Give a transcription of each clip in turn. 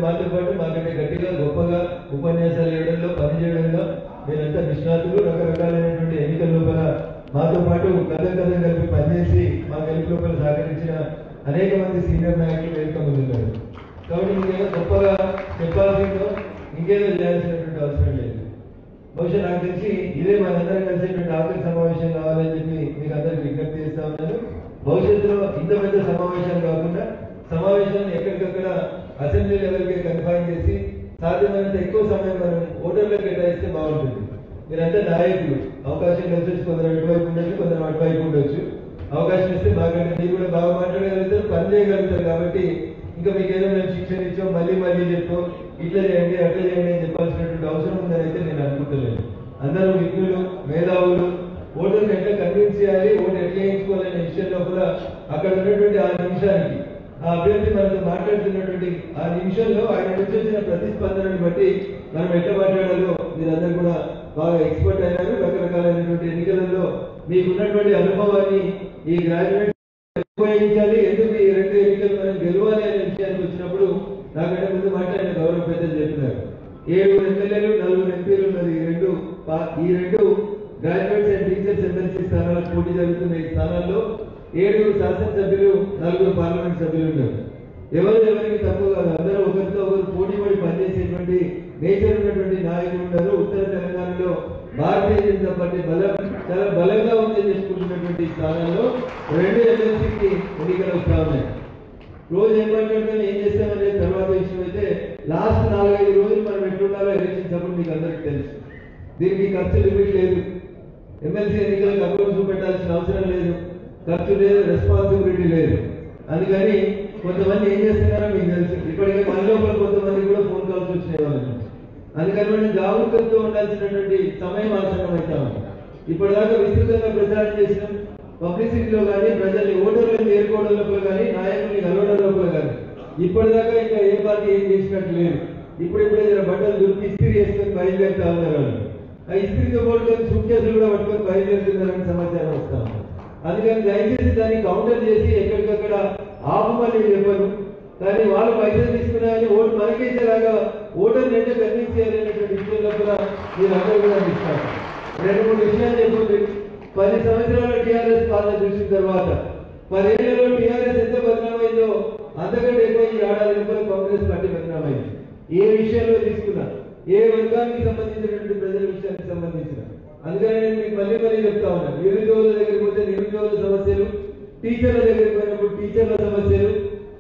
మాతో పాటు మాకంటే గట్టిగా గొప్పగా ఉపన్యాసాలు ఇవ్వడంలో పనిచేయడంలో మీరంతా నిష్ణాతులు. రకరకాలైనటువంటి ఎన్నికల లోపల మాతో పాటు కథ కలిపి పనిచేసి మా గెలుపు లోపల సహకరించిన అనేక మంది సీనియర్ నాయకులు వేదిక ముందున్నారు. కాబట్టి ఇంకేదో గొప్పగా చెప్పాల్సిందో ఇంకేదో చేయాల్సినటువంటి అవసరం లేదు. బహుశా నాకు తెలిసి ఇదే మనందరం కలిసేటువంటి ఆఖరి సమావేశం కావాలని చెప్పి మీకు అందరికి విజ్ఞప్తి చేస్తా ఉన్నాను. భవిష్యత్తులో ఇంత పెద్ద సమావేశాలు కాకుండా సమావేశాలను ఎక్కడికక్కడ అసెంబ్లీ లెవెల్కి కన్ఫైన్ చేసి సాధ్యమైనంత ఎక్కువ సమయం మనం ఓటర్లకు కేటాయిస్తే బాగుంటుంది. మీరంతా నాయకులు, అవకాశం కలిసి కొందరు అటువైపు ఉండొచ్చు, కొందరు అటువైపు ఉండొచ్చు. అవకాశం ఇస్తే బాగా మీరు కూడా బాగా మాట్లాడగలుగుతారు, పని చేయగలుగుతారు. కాబట్టి ఇంకా మీకు ఏదో మేము శిక్షణ ఇచ్చాం మళ్ళీ చెప్పాం ఇట్లా చేయండి అట్లా చేయండి అని చెప్పాల్సినటువంటి అవసరం ఉందని అయితే నేను అనుకుంటలేను. అందరూ విజ్ఞులు, మేధావులు. ఓటర్ని ఎట్లా కన్విన్స్ చేయాలి, ఓటు ఎట్లా వేయించుకోవాలనే విషయంలో కూడా అక్కడ ఉన్నటువంటి ఆ నిమిషానికి ఆ అభ్యర్థి మనతో మాట్లాడుతున్నటువంటి ఆ నిమిషంలో ఆయన నుంచి వచ్చిన ప్రతిస్పందనను బట్టి మనం ఎట్లా మాట్లాడాలో మీరందరూ కూడా బాగా ఎక్స్పర్ట్ అయినారు. రకరకాలైనటువంటి ఎన్నికలలో మీకున్నటువంటి అనుభవాన్ని ఈ గ్రాడ్యుయేట్ ఉపయోగించాలి. ఎందుకు ఈ రెండు ఎన్నికలు మనం గెలవాలి అనే విషయానికి వచ్చినప్పుడు నాకంటే ముందు మాట్లాడిన గౌరవ పెద్దలు చెప్పినారు. 7 ఎమ్మెల్యేలు 4 ఎంపీలు ఉన్నారు. ఈ రెండు గ్రాడ్యుయేట్స్ అండ్ టీచర్స్ ఎమ్మెల్సీ స్థానాలకు పోటీ జరుగుతున్న ఈ స్థానాల్లో 7 శాసనసభ్యులు 4 పార్లమెంట్ సభ్యులు ఉన్నారు. ఎవరికి తక్కువ కాదు. అందరూ ఒకరితో ఒకరు పోటీ పడి పనిచేసేటువంటి నేచర్ ఉన్నటువంటి నాయకులు ఉన్నారు. ఉత్తర తెలంగాణలో భారతీయ జనతా పార్టీ చాలా బలంగా ఉందని చెప్పుకుంటున్నటువంటి స్థానాల్లో 2 ఎమ్మెల్సీకి ఎన్నికలు వస్తా ఉన్నాయి. రోజు ఏం మాట్లాడతాం ఏం చేస్తామనేది తర్వాత విషయం అయితే లాస్ట్ 4-5 రోజులు మనం ఎట్లుండాలో ఎలక్షన్స్ అప్పుడు మీకు అందరికీ తెలుసు. దీనికి ఖర్చు లిమిట్ లేదు. ఎమ్మెల్సీ ఎన్నికలకు అకౌంట్ చూపెట్టాల్సిన అవసరం లేదు, ఖర్చు లేదు, రెస్పాన్సిబిలిటీ లేదు. అందుకని కొంతమంది ఏం చేస్తున్నారో మీకు తెలుసు. ఇప్పటికే మన లోపల కొంతమంది కూడా ఫోన్ కాల్స్ వచ్చినాయి వాళ్ళకి. అందుకని మనం జాగ్రత్తతో ఉండాల్సినటువంటి సమయం ఆసనం అవుతా ఉంది. ఇప్పటిదాకా విస్తృతంగా ప్రచారం చేసినాం. పబ్లిసిటీలో కానీ, ప్రజల్ని ఓటర్లను చేరుకోవడం లోపల కానీ, నాయకుల్ని కలవడం లోపల కానీ ఇప్పటిదాకా ఇంకా ఏ పార్టీ ఏం చేసినట్టు లేదు. ఇప్పుడిప్పుడే బట్టలు దుర్పి ఇస్త్రీ చేసుకొని బయలుదేరుతా ఉన్నారు వాళ్ళు. ఆ ఇస్త్రీతో పట్టుకొని సూట్కేసులు కూడా పట్టుకొని బయలుదేరుతున్నారని సమాచారం వస్తా ఉంది. అందుకని దయచేసి దాన్ని కౌంటర్ చేసి ఎక్కడికక్కడ ఆపమని చెప్పరు. కానీ వాళ్ళు పైసలు తీసుకున్నారని ఓటు మనకేసేలాగా ఓటర్ నెట్ట కన్విన్స్ చేయాలనేటువంటి విషయంలో కూడా మీరందరూ కూడా ఇస్తారు. 2-3 విషయాలు చెప్పండి. 10 సంవత్సరాల టీఆర్ఎస్ పాలన చూసిన తర్వాత 10 ఏళ్లలో టీఆర్ఎస్ ఎంత బదనామైందో అంతకంటే ఎక్కువ ఈ ఏడాది లోపల కాంగ్రెస్ పార్టీ బదనామైంది. ఏ విషయంలో తీసుకున్నా, ఏ వర్గానికి సంబంధించినటువంటి ప్రజల విషయానికి సంబంధించిన. అందుకని నేను మీకు మళ్ళీ చెప్తా ఉన్నాను. నిరుద్యోగుల దగ్గరికి పోతే నిరుద్యోగుల సమస్యలు, టీచర్ల దగ్గరికి పోయినప్పుడు టీచర్ల సమస్యలు,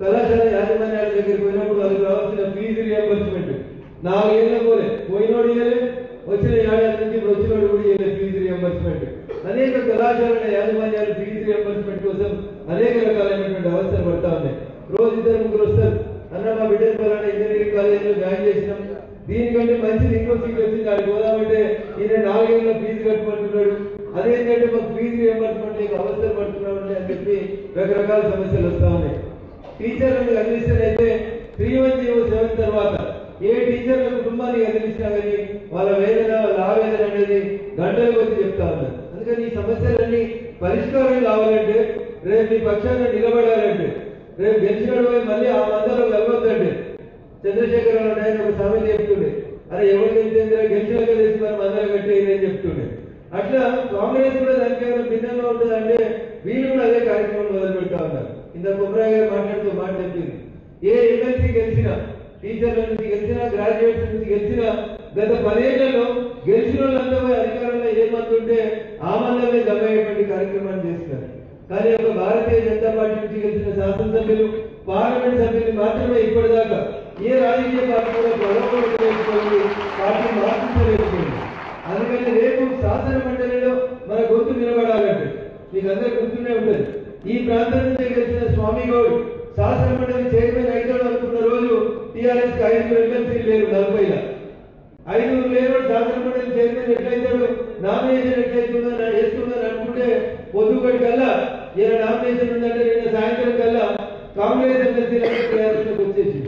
కళాశాల యాజమాన్యాల దగ్గరికి పోయినప్పుడు వాళ్ళకి రావాల్సిన ఫీజు రియంబర్స్మెంట్ 4 ఏళ్ళ పోయినోడు ఇవ్వలే, వచ్చిన ఏడాది నుంచి ఇప్పుడు వచ్చినోడు కూడా ఇవ్వలేదు ఫీజు రియంబర్స్మెంట్. అనేక కళాశాలల యాజమాన్యాలు ఫీజు రియంబర్స్మెంట్ కోసం అనేక రకాలైనటువంటి అవసరం పడతా ఉన్నాయి. రోజు 2-3 వస్తారు. అన్న మా బిడ్డ పలానా ఇంజనీరింగ్ కాలేజీలో జాయిన్ చేసినాం, దీనికంటే మంచిది ఇంకో సీట్ వచ్చింది అక్కడికి పోదామంటే ఈయన 4 ఏళ్ళ ఫీజు కట్టుకుంటున్నాడు, అదేంటంటే మాకు ఫీజు రియంబర్స్మెంట్ అవసరం పడుతున్నాం అని చెప్పి రకరకాల సమస్యలు వస్తా ఉన్నాయి. టీచర్లకు అడ్మిషన్ అయితే 3107 తర్వాత ఏ టీచర్ల కుటుంబానికి అడ్మిషన్ కానీ వాళ్ళ వేదన, వాళ్ళ ఆవేదన అనేది గంటల కొద్ది చెప్తా ఉన్నారు. అందుకని ఈ సమస్యలన్నీ పరిష్కారం కావాలంటే, రేపు మీ పక్షాన్ని నిలబడాలంటే, రేపు గెలిచినడు మళ్ళీ ఆ మందలో కలవద్దండి. చంద్రశేఖరరావు నాయుడు ఒక సామెత చెప్తుండే, అరే ఎవరు గెలిచినాక తెలిసి మనం అందరం కట్టేది అని చెప్తుండే. అట్లా కాంగ్రెస్ కూడా దానికేమైనా భిన్నంగా ఉంటుందంటే వీళ్ళు కూడా అదే కార్యక్రమం మొదలు పెడతా ఉన్నారు. ఇంత కుమ్రాయ్ గారు మాట్లాడుతూ మాట చెప్పింది, ఏ ఎమ్మెల్సీ గెలిచినా, టీచర్ల నుంచి గెలిచినా, గ్రాడ్యుయేట్స్ నుంచి గెలిచినా గత 10 ఏళ్లలో గెలిచిన వాళ్ళంతా అధికారంలో ఏ మంది ఉంటే ఆ మందమే జమయ్యేటువంటి కార్యక్రమాన్ని చేస్తున్నారు. కానీ ఒక భారతీయ జనతా పార్టీ నుంచి గెలిచిన శాసనసభ్యులు, పార్లమెంట్ సభ్యులు మాత్రమే ఇప్పటిదాకా ఏ రాజకీయ పార్టీ కూడా గొడవపడుతున్న పార్టీ మార్పించలేకపోయింది. అందుకని రేపు శాసన మండలిలో మన గొంతు నిలబడాలంటే మీకు అందరూ గుర్తునే ఉంటుంది. ఈ ప్రాంతం నుంచి గెలిచిన స్వామి గౌడ్ శాసన మండలి చైర్మన్ అవుతాడు అనుకున్న రోజు టీఆర్ఎస్ 5 ఎమ్మెల్సీలు లేరు, 40ల 5 లేరు. శాసన మండలి చైర్మన్ ఎట్లయితాడు, నామినేషన్ ఎట్లయితుందో వేస్తుందని అనుకుంటే పొద్దుగడి కల్లా ఈయన నామినేషన్ ఉందంటే నిన్న సాయంత్రం కల్లా కాంగ్రెస్ ఎమ్మెల్సీలకు టీఆర్ఎస్ లోకి వచ్చేసి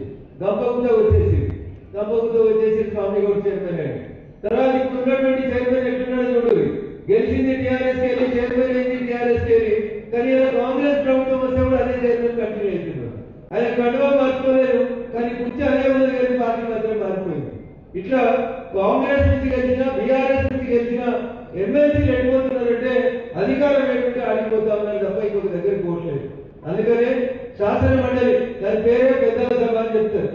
గంపకుతో వచ్చేసి స్వామి గౌడ్ చైర్మన్ అయ్యాడు. తర్వాత ఇప్పుడు ఉన్నటువంటి చైర్మన్ ఎట్లున్నాడు చూడు, గెలిచింది టీఆర్ఎస్ కెళ్ళి, చైర్మన్ అయింది టీఆర్ఎస్ కెళ్ళి, కానీ కాంగ్రెస్ ప్రభుత్వం వస్తే కూడా అదే చైర్మన్ కంటిన్యూ అవుతున్నాడు. ఆయన కండువా మార్చుకోలేదు, కానీ కుర్చీ అదే ఉన్నది ఇట్లా కాంగ్రెస్ నుంచి గెలిచిన బీఆర్ఎస్ నుంచి గెలిచిన ఎమ్మెల్సీలు ఎడిపోతున్నారంటే అధికారం ఏంటంటే ఆడిపోతా ఉన్నారు తప్ప ఇంకొక దగ్గర పోవట్లేదు. అందుకనే శాసన మండలి దాని పేరే పెద్దల సభ అని చెప్తారు.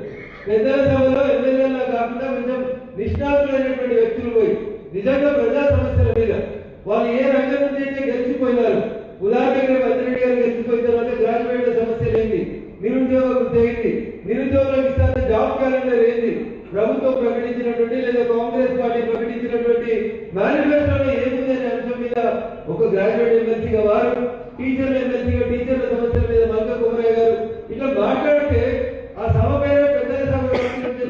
పెద్దల సభలో ఎమ్మెల్యేలా కాకుండా కొంచెం నిష్ణాతులైనటువంటి వ్యక్తులు పోయి నిజంగా ప్రజా సమస్యల మీద వాళ్ళు ఏ రంగం నుంచి అయితే గెలిచిపోయినారు. ఉదాహరణకి భద్రెడ్డి గారు గెలిచిపోయిన తర్వాత గ్రాడ్యుయేట్ల సమస్యలు ఏంటి, నిరుద్యోగ వృద్ధి ఏంటి, నిరుద్యోగులకు ఇస్తాన జాబ్ క్యాలెండర్ ఏంటి, ప్రభుత్వం ప్రకటించినటువంటి లేదా కాంగ్రెస్ పార్టీ ప్రకటించినటువంటి మేనిఫెస్టోలో ఏముంది అనే అంశం మీద ఒక గ్రాడ్యుయేట్ ఎమ్మెల్సీగా వారు, టీచర్ల ఎమ్మెల్సీగా టీచర్ల సమస్యల మీద మల్కా కుమరయ్య గారు ఇట్లా మాట్లాడితే ఆ సభ పైన పెద్దల సభ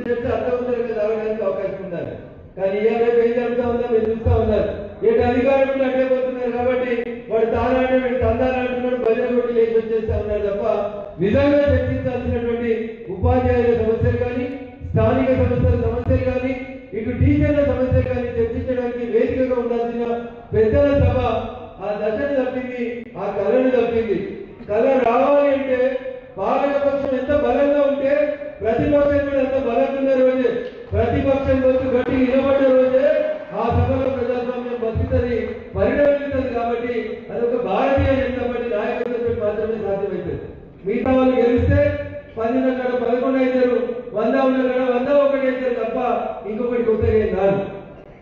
చెప్తే అర్థవంతంగా రావడానికి అవకాశం ఉండాలి. కానీ ఇవాళ ఏం జరుగుతా ఉందో మీరు చూస్తా ఉన్నారు. ఏటి అధికారులు అడ్డే పోతున్నారు కాబట్టి వాడు తానంటే వీడు తందాలంటున్నాడు, భజన కొట్టి లేచి వచ్చేస్తా ఉన్నారు తప్ప నిజంగా చర్చించాల్సినటువంటి ఉపాధ్యాయుల సమస్యలు కానీ, స్థానిక సమస్యలు కానీ, ఇటు టీచర్ల సమస్యలు కానీ చర్చించడానికి వేదికగా ఉండాల్సిన పెద్దల సభ ఆ దశను తప్పింది, ఆ కళను తప్పింది. కళ రావాలి అంటే పాలకపక్షం ఎంత బలంగా ఉంటే ప్రతిపక్షం కూడా ఎంత బలంగా ఉన్న రోజే, ప్రతిపక్షం రోజు గట్టి నిలబడ్డ రోజే ఆ సభలో ప్రజాస్వామ్యం బతుకుతుంది, పరిణమిస్తుంది. కాబట్టి అదొక భారతీయ జనతా పార్టీ నాయకత్వం మాత్రమే సాధ్యమవుతుంది. మిగతా వాళ్ళు గెలిస్తే 10 ఉన్న కాడ 11 అవుతారు, 100 ఉన్న కాడ 101 అవుతారు తప్ప ఇంకొకటి కొత్తగా ఏం కాదు.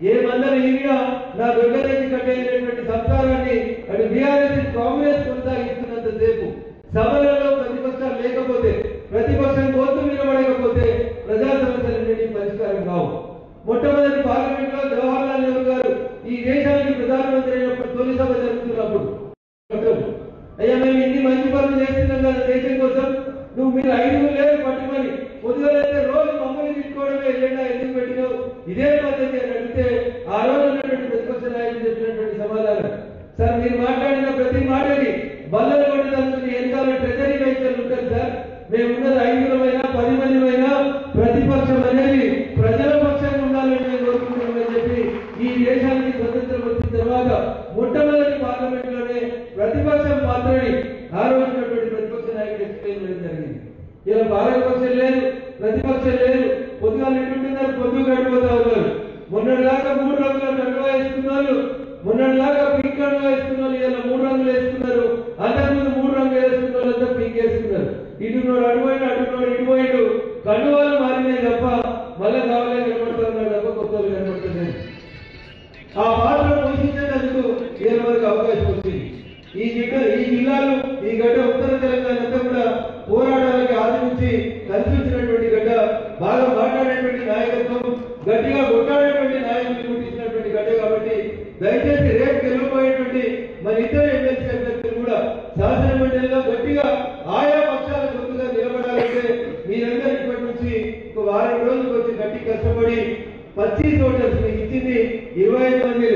ఏ మందరి ఈయన నా దొంగలేసి కట్టేటువంటి సంసారాన్ని అటు బీఆర్ఎస్ కాంగ్రెస్ కొనసాగిస్తున్నంత సేపు సభలలో ప్రతిపక్షాలు లేకపోతే, ప్రతిపక్షం కోర్టు నిలబడకపోతే ప్రజా సమస్యలన్నింటినీ పరిష్కారం కావు. మొట్టమొదటి పార్లమెంట్ లో జవహర్లాల్ నెహ్రూ గారు ఈ దేశానికి ప్రధానమంత్రి అయినప్పుడు తొలి సభ జరుగుతున్నప్పుడు, అయ్యా మేము ఇన్ని మంచి పనులు చేస్తున్నాం కదా దేశం కోసం, నువ్వు మీరు 5 లేదు పట్టుకొని పొద్దుగలైతే రోజు మమ్మల్ని తిట్టుకోవడమే ఎజెండా ఎందుకు పెట్టినావు, ఇదే పద్ధతి అని అడిగితే ఆ రోజు ఉన్నటువంటి ప్రతిపక్ష నాయకులు చెప్పినటువంటి సమాధానం, సార్ మీరు మాట్లాడిన ప్రతి మాటని బల్లలు కొట్టడానికి వెనకాల ట్రెజరీ వెహికల్ ఉంటుంది సార్, మేమున్నది 5 10 మందిమైనా ప్రతిపక్షం అనేది ప్రజల పక్షంగా ఉండాలని మేము కోరుకుంటున్నామని చెప్పి ఈ దేశానికి స్వతంత్రం వచ్చిన తర్వాత మొట్టమొదటి పార్లమెంట్ లోనే ప్రతిపక్షం మాత్రమే ఆ రోజు ఉన్నటువంటి ప్రతిపక్ష నాయకులు ఎక్స్ప్లెయిన్ చేయడం జరిగింది. ఇలా పాలకపక్షం లేదు, ప్రతిపక్షం లేదు, పొద్దుగాలు ఎట్లుంటున్నారు, పొద్దు గడిపోతా ఉన్నారు. మొన్నటిదాకా 3 రంగుల కండువా వేసుకున్నారు, మొన్నటిదాకా పింక్ కండువా వేసుకున్నారు, ఇలా 3 రంగులు వేసుకున్నారు. అంతకుముందు 3 రంగులు వేసుకున్న వాళ్ళంతా పింక్ వేసుకున్నారు. ఇటున్నోడు అటుపోయిన అటున్నోడు ఇటుపోయిడు, కండువాలు మారినాయి తప్ప మళ్ళీ కావాలని కనబడుతూ ఉన్నారు తప్ప కొత్త వాళ్ళు కనబడుతున్నాయి. ఆ పాత్ర పోషించేందుకు ఏ వరకు అవకాశం వచ్చింది. ఈ జిల్లాలు ఈ గడ్డ ఉత్తర తెలంగాణ అంతా కూడా పోరాటాలకి ఆదరించి కల్పించినటువంటి గడ్డ, బాగా మాట్లాడేటువంటి నాయకత్వం, గట్టిగా కొట్టాడేటువంటి నాయకులు గుర్తించినటువంటి గడ్డ. కాబట్టి దయచేసి రేపు గెలిపోయేటువంటి మన ఇతర ఎమ్మెల్సీ అభ్యర్థులు కూడా శాసన మండలిలో గట్టిగా ఆయా పక్షాల గొంతుగా నిలబడాలంటే మీరందరూ ఇప్పటి నుంచి ఒక వారం రోజులకు వచ్చి గట్టి కష్టపడి 25 ఓటర్స్ మీకు ఇచ్చింది 25 మంది.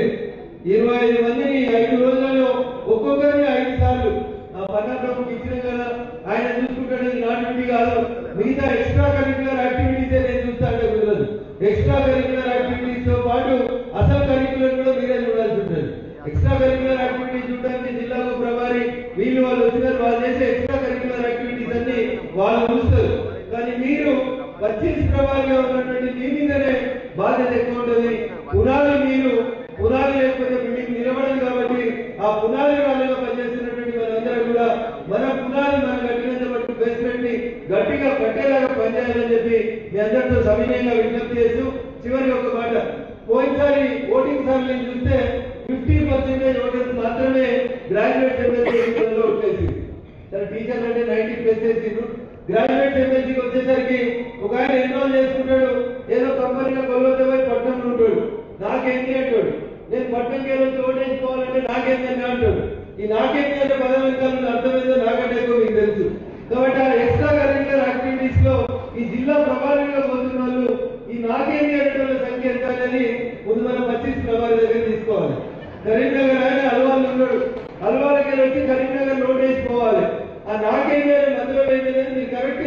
25 మందిని 5 రోజులలో ఒక్కొక్కరిని 5 సార్లు పట్టణప్రభుకి ఇచ్చిన కదా ఆయన చూసుకుంటాడు. నా డ్యూటీ కాదు, మిగతా ఎక్స్ట్రా కరిక్యులర్ యాక్టివిటీసే నేను చూస్తానంటే కుదరదు. ఎక్స్ట్రా కరిక్యులర్ యాక్టివిటీస్ తో పాటు అసలు కరిక్యులర్ కూడా మీరే చూడాల్సి ఉంటుంది. ఎక్స్ట్రా కరిక్యులర్ యాక్టివిటీస్ చూడడానికి జిల్లాకు ప్రభారి వీళ్ళు వాళ్ళు వచ్చినారు, వాళ్ళు చేసే ఎక్స్ట్రా కరిక్యులర్ యాక్టివిటీస్ అన్ని వాళ్ళు చూస్తారు. కానీ మీరు పచ్చిస్ ప్రభావిగా ఉన్నటువంటి మీ మీదనే బాధ్యత ఎక్కువ ఉంటుంది. పునాది లేకపోతే మీకు నిలబడదు. కాబట్టి ఆ పునాది వాళ్ళగా పనిచేస్తున్నటువంటి మనందరూ కూడా మన పునాది మనం కట్టినంత మటుకు బెస్ట్ పెట్టి గట్టిగా కట్టేలాగా పనిచేయాలని చెప్పి మీ అందరితో సవినయంగా విజ్ఞప్తి చేస్తూ చివరి ఒక మాట, పోయినసారి ఓటింగ్ సార్లు నేను చూస్తే 50% ఓటర్స్ మాత్రమే గ్రాడ్యుయేట్ ఎమ్మెల్సీ ఓట్లేసి, టీచర్లు అంటే 90+ చేసిండ్రు. గ్రాడ్యుయేట్ ఎమ్మెల్సీకి వచ్చేసరికి ఒక ఆయన ఎన్రోల్ చేసుకుంటాడు, ఏదో కంపెనీలో కొల్లొద్ద పోయి పట్టణంలో ఉంటాడు, నాకేంటి అంటాడు. నేను పట్టణంకి వెళ్ళి ఓటేసుకోవాలంటే నాకేంటి అని అంటాడు. ఈ నాకేంటి అంటే పదం వెనకాల అర్థమైందో నాకంటే ఎక్కువ మీకు తెలుసు. కాబట్టి ఆ ఎక్స్ట్రా కరిక్యులర్ యాక్టివిటీస్ లో ఈ జిల్లా ప్రభావిగా పోతున్న వాళ్ళు ఈ నాకేంటి అనే సంఖ్య ఎంత అనేది ముందు మనం 25 ప్రభావి దగ్గర తీసుకోవాలి. కరీంనగర్ ఆయన అల్వాళ్ళు ఉన్నాడు, అల్వాళ్ళకి వచ్చి కరీంనగర్ నోట్ వేసుకోవాలి. ఆ నాకేంటి అనే మధ్యలో ఏంటనేది మీరు కరెక్ట్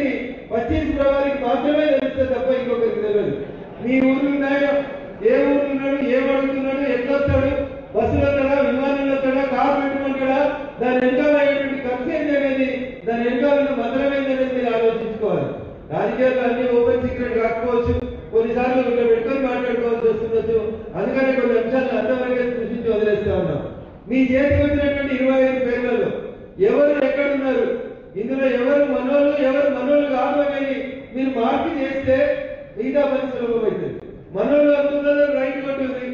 25 ప్రభావికి మాత్రమే తెలుస్తుంది తప్ప ఇంకొకరికి తెలియదు. మీ ఊర్లు ఉన్నాయో, ఏ ఊర్లు ఉన్నాడు, ఏం అడుగుతున్నాడు, ఎట్లా వస్తాడు, బస్సులు వస్తాడా, విమానంలో వస్తాడా, కారు పెట్టుకుంటాడా, దాని వెనకాల అయ్యేటువంటి ఖర్చు ఏంటి అనేది, దాని వెనకాల మంత్రం ఏంటనేది మీరు ఆలోచించుకోవాలి. రాజకీయాలు అన్ని ఓపెన్ సీక్రెట్ కాకపోవచ్చు, కొన్నిసార్లు ఇక్కడ పెట్టుకొని మీ చేతికి వచ్చినటువంటి 25 పేర్లలో ఎవరు ఎక్కడున్నారు, ఇందులో ఎవరు మనోళ్ళు కాదు అని మీరు మార్పు చేస్తే మిగతా పని సులభమవుతుంది. మనోళ్ళు అంటున్నారు రైట్ కొట్టుంది,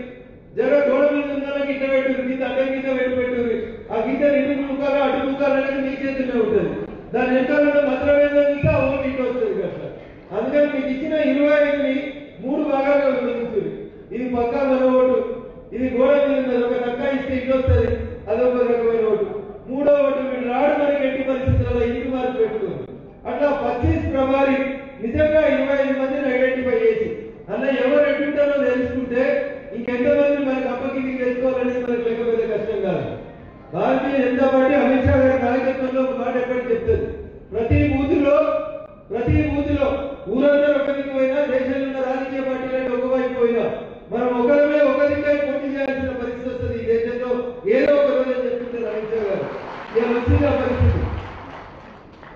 జర గోడ మీద ఉన్న గిట్ట పెట్టుది, గీత అదే గీత పెట్టుది, ఆ గీత ఇటు ముఖాలు అటు ముఖాలు అనేది మీ చేతిలో ఉంటుంది. దాని వెనకాల మాత్రం ఏంటంటే ఆ ఓటు ఇటు వస్తుంది కదా. అందుకని మీకు ఇచ్చిన 25ని 3 భాగాలుగా విభజించుంది. ఇది పక్కా మన ఓటు, ఇది గోడ మీద ఉన్నది, ఒక టక్కా ఇస్తే ఇటు వస్తుంది, అదొక రకమైన ఓటు. 3వ ఓటు మీరు రాడు మనకి ఎట్టి పరిస్థితుల్లో ఇంటి మార్పు పెట్టుకుంది. అట్లా 25 ప్రభారి నిజంగా 25 మందిని ఐడెంటిఫై చేసి అన్న ఎవరు ఎట్టుంటారో తెలుసుకుంటే ఇంకెంతమంది మనకి అప్పకింటికి తెచ్చుకోవాలనేది మనకు లెక్క పెద్ద కష్టం కాదు. భారతీయ జనతా పార్టీ అమిత్ షా గారి నాయకత్వంలో ఒక మాట ఎక్కడ చెప్తుంది, ప్రతి బూతులో ఊరందరూ ఒక దిక్కు పోయినా, దేశంలో ఉన్న రాజకీయ పార్టీలను ఒకవైపు పోయినా మనం ఒకరిమే ఒక దిక్కై పోటీ చేయాల్సిన పరిస్థితి వస్తుంది ఈ దేశంలో ఏదో ఒక రోజు అని చెప్తుంటారు అమిత్ షా గారు. ఇలా వచ్చింది ఆ పరిస్థితి.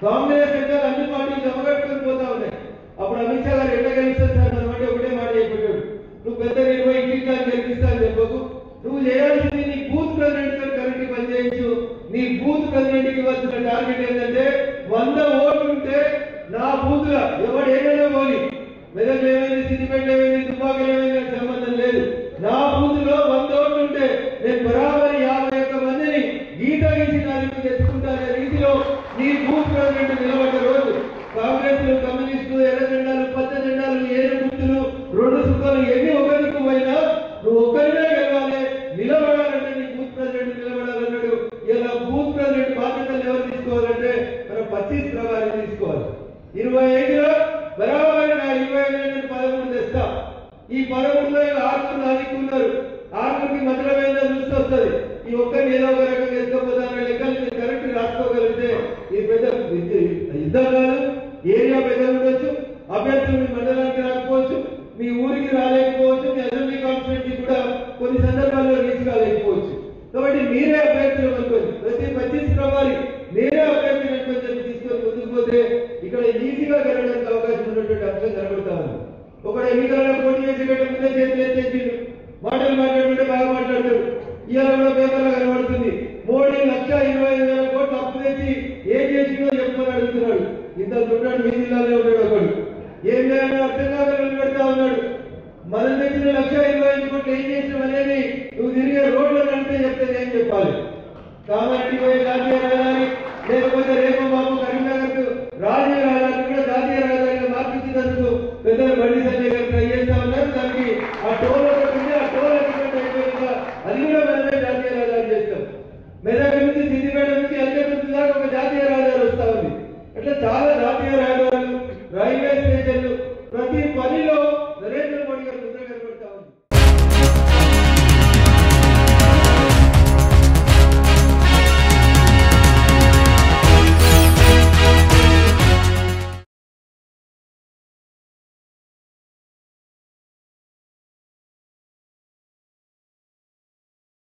కాంగ్రెస్ ఎన్నికలు అన్ని పార్టీలు జమగట్టుకుని పోతా ఉన్నాయి. అప్పుడు అమిత్ షా గారు ఎట్లా గెలుస్తారు సార్ అనమాట ఒకటే మాట చెప్పాడు, నువ్వు పెద్ద 20 ఇంటికి గెలిపిస్తా అని చెప్పకు, నువ్వు చేయాల్సింది నీ బూత్ ప్రెసిడెంట్ తో కరెక్ట్ పనిచేయచ్చు. నీ బూత్ ప్రెసిడెంట్ కి వచ్చిన టార్గెట్ ఏంటంటే 100 ఓట్లు ఉంటే నా బూత్ గా ఎవడు ఏమైనా పోని, మెదక్ ఏమైంది, సిద్దిపేట ఏమైంది, తుపాకులు ఏమైంది నాకు సంబంధం లేదు. నా బూత్ లో 100 ఓట్లు ఉంటే నేను బరాబరి 51 మందిని గీత గీసి నాలుగు తెచ్చుకుంటానే రీతిలో నీ బూత్ ప్రెసిడెంట్ నిలబడ్డ రోజు కాంగ్రెస్ కమ్యూనిస్టులు ఎర్ర జెండాలు పచ్చ జెండాలు ఏడు గుర్తులు 2 సుఖాలు ఎన్ని ఒకరికి పోయినా నువ్వు ఒక్కరినే గెలవాలి, నిలబడాలంటే నీ బూత్ ప్రెసిడెంట్ నిలబడాలన్నాడు. ఇలా బూత్ ప్రెసిడెంట్ బాధ్యతలు ఎవరు తీసుకోవాలంటే మనం 25 ప్రభావం తీసుకోవాలి. 25లో బరాబరి నా 25 13 తెస్తా. ఈ 13లో 6 నాదిక్కున్నారు, 6కి మధ్యలో చూస్తూ వస్తుంది. ఈ ఒక్కరిని ఏదో ఒక రకంగా ఎత్తుకోపోతాను లెక్కలు మీరు కరెక్ట్ రాసుకోగలిగితే ఇది పెద్ద యుద్ధం కాదు. ఏరియా పెద్ద ఉండొచ్చు, అభ్యర్థులు మీ మండలానికి రాకపోవచ్చు, మీ ఊరికి రాలేకపోవచ్చు, మీ అసెంబ్లీ కాన్స్టిట్యూన్సీ కూడా కొన్ని సందర్భాల్లో రీచ్ కాలేకపోవచ్చు. కాబట్టి మీరే అభ్యర్థులు అనుకోండి, ప్రతి 25 ప్రభావి నేనే అభ్యర్థులు అనుకోని చెప్పి తీసుకొని ముందుకు పోతే ఇక్కడ ఈజీగా గెలవడానికి అవకాశం ఉన్నటువంటి అంశం కనబడతా ఉంది. ఒక ఎన్నికలలో పోటీ చేసేటట్టు ముందే చేతులు ఎత్తేసిండు, మాటలు మాట్లాడుతుంటే బాగా మాట్లాడతాడు. ఇవాళ కూడా పేపర్లో కనబడుతుంది, మోడీ 1,25,000 కోట్లు అప్పు తెచ్చి ఏం చేసిందో చెప్పమని అడుగుతున్నాడు. ఇంత దుడ్డాడు మీ జిల్లాలో ఉన్నాడు ఒకడు, ఏం చేయాలో అర్థం కాక నిలబెడతా ఉన్నాడు. మనం తెచ్చిన 1,25,000 కోట్లు ఏం చేసినాం అనేది నువ్వు తిరిగే రోడ్లో నడితే చెప్తే ఏం చెప్పాలి? కామారెడ్డి పోయి రాజకీయ వెళ్ళాలి, లేకపోతే రేపు బాబు